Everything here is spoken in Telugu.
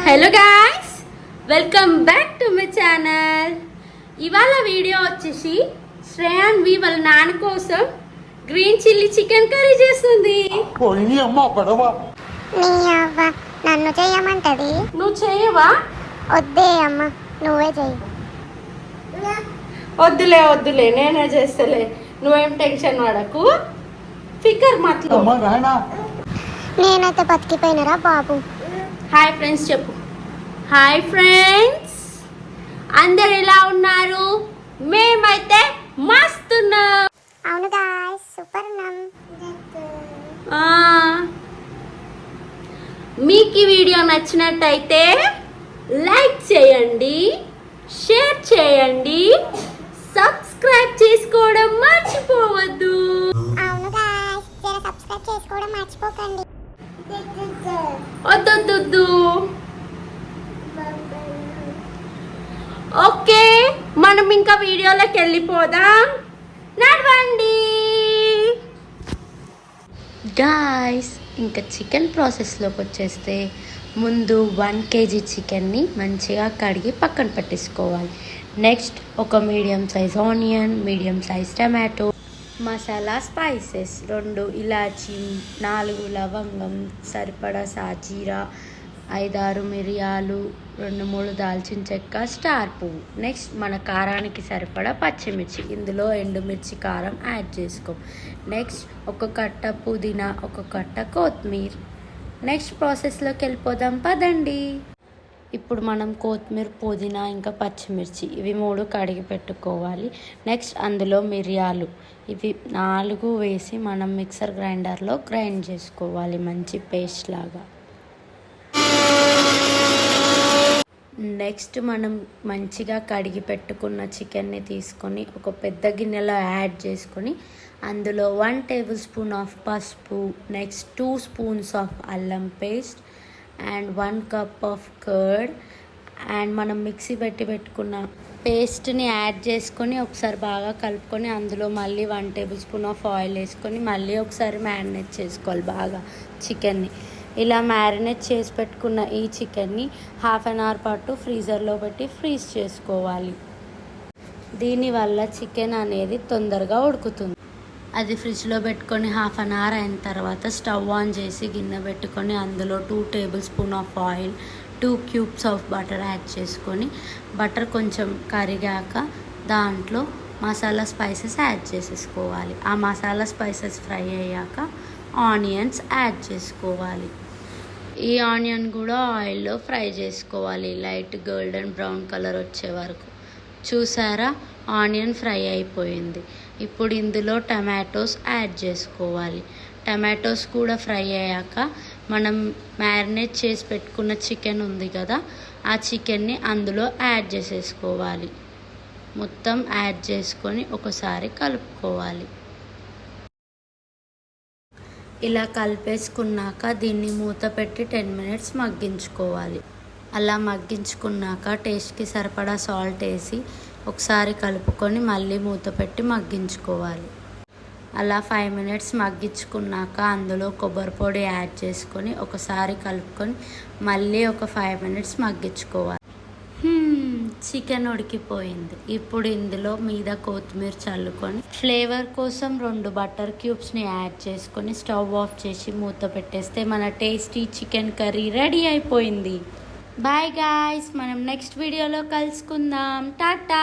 Hello guys, welcome back to my channel. ఇవాళ వీడియో వచ్చేసి శ్రేయాన్వి వాళ్ళ నాన్న కోసం గ్రీన్ చిల్లీ చికెన్ కర్రీ చేస్తుంది. నన్ను చేయమంటది. నువ్వు చేయవా? వద్దే అమ్మ, నువ్వే చెయ్యి. వద్దులే నేనే చేస్తలే, నువ్వేం టెన్షన్ పడకు. ఫికర్ మాత్రం నేనైతే బతికిపోయినరా బాబు. హాయ్ ఫ్రెండ్స్ చెప్పు. హాయ్ ఫ్రెండ్స్, అందరు ఎలా ఉన్నారు? మేమైతే మస్తున్నాం. అవును గాయ్స్, సూపర్ ఉన్నాం. మీకు ఈ వీడియో నచ్చినట్టయితే లైక్ చేయండి, షేర్ చేయండి, సబ్స్క్రైబ్ చేసుకోవడం మర్చిపోవద్దు. అవును గాయ్స్, సబ్స్క్రైబ్ చేసుకోవడం మర్చిపోకండి. వద్దు. ఓకే, మనం ఇంకా వీడియోలోకి వెళ్ళిపోదాం. నడవండి గాయ్స్. ఇంకా చికెన్ ప్రాసెస్లోకి వచ్చేస్తే ముందు 1 kg చికెన్ని మంచిగా కడిగి పక్కన పెట్టేసుకోవాలి. నెక్స్ట్ ఒక medium size onion, medium size tomato, masala spices 2 ఇలాచీ, 4 లవంగం, సరిపడా సాజీరా, 5-6 మిరియాలు, 2-3 దాల్చిన చెక్క, స్టార్ పువ్వు. నెక్స్ట్ మన కారానికి సరిపడా పచ్చిమిర్చి, ఇందులో ఎండుమిర్చి కారం యాడ్ చేసుకో. నెక్స్ట్ ఒక కట్ట పుదీనా, ఒక కట్ట కొత్తిమీర. నెక్స్ట్ ప్రాసెస్లోకి వెళ్ళిపోదాం పదండి. ఇప్పుడు మనం కొత్తిమీర, పుదీనా ఇంకా పచ్చిమిర్చి ఇవి 3 కడిగి పెట్టుకోవాలి. నెక్స్ట్ అందులో మిరియాలు ఇవి 4 వేసి మనం మిక్సర్ గ్రైండర్లో గ్రైండ్ చేసుకోవాలి మంచి పేస్ట్ లాగా. నెక్స్ట్ మనం మంచిగా కడిగి పెట్టుకున్న చికెన్ని తీసుకొని ఒక పెద్ద గిన్నెలో యాడ్ చేసుకొని అందులో 1 టేబుల్ స్పూన్ ఆఫ్ పసుపు, నెక్స్ట్ 2 స్పూన్స్ ఆఫ్ అల్లం paste and 1 cup of curd and మనం మిక్సీ పెట్టుకున్న పేస్ట్ని యాడ్ చేసుకొని ఒకసారి బాగా కలుపుకొని అందులో మళ్ళీ 1 టేబుల్ స్పూన్ ఆఫ్ ఆయిల్ వేసుకొని మళ్ళీ ఒకసారి మ్యారినేట్ చేసుకోవాలి బాగా చికెన్ని. ఇలా మ్యారినేట్ చేసి పెట్టుకున్న ఈ చికెన్ని 1/2 అవర్ పాటు ఫ్రీజర్లో పెట్టి ఫ్రీజ్ చేసుకోవాలి. దీనివల్ల చికెన్ అనేది తొందరగా ఉడుకుతుంది. అది ఫ్రిడ్జ్లో పెట్టుకొని 1/2 అవర్ అయిన తర్వాత స్టవ్ ఆన్ చేసి గిన్నె పెట్టుకొని అందులో 2 table spoon of oil, 2 cubes of butter add చేసుకొని బటర్ కొంచెం కరిగాక దాంట్లో మసాలా స్పైసెస్ యాడ్ చేసేసుకోవాలి. ఆ మసాలా స్పైసెస్ ఫ్రై అయ్యాక ఆనియన్స్ యాడ్ చేసుకోవాలి. ఈ ఆనియన్ కూడా ఆయిల్లో ఫ్రై చేసుకోవాలి లైట్ గోల్డెన్ బ్రౌన్ కలర్ వచ్చే వరకు. చూసారా, ఆనియన్ ఫ్రై అయిపోయింది. ఇప్పుడు ఇందులో టమాటోస్ యాడ్ చేసుకోవాలి. టమాటోస్ కూడా ఫ్రై అయ్యాక మనం మ్యారినేట్ చేసి పెట్టుకున్న చికెన్ ఉంది కదా, ఆ చికెన్ని అందులో యాడ్ చేసేసుకోవాలి. మొత్తం యాడ్ చేసుకొని ఒకసారి కలుపుకోవాలి. ఇలా కలిపేసుకున్నాక దీన్ని మూత పెట్టి 10 minutes మగ్గించుకోవాలి. అలా మగ్గించుకున్నాక టేస్ట్కి సరిపడా సాల్ట్ వేసి ఒకసారి కలుపుకొని మళ్ళీ మూత పెట్టి మగ్గించుకోవాలి. అలా 5 minutes మగ్గించుకున్నాక అందులో కొబ్బరి పొడి యాడ్ చేసుకొని ఒకసారి కలుపుకొని మళ్ళీ ఒక 5 minutes మగ్గించుకోవాలి. చికెన్ ఉడికిపోయింది. ఇప్పుడు ఇందులో మీద కొత్తిమీర చల్లుకొని ఫ్లేవర్ కోసం 2 బటర్ క్యూబ్స్ని యాడ్ చేసుకొని స్టవ్ ఆఫ్ చేసి మూత పెట్టేస్తే మన టేస్టీ చికెన్ కర్రీ రెడీ అయిపోయింది. బాయ్ గాయ్స్, మనం నెక్స్ట్ వీడియోలో కలుసుకుందాం. టాటా.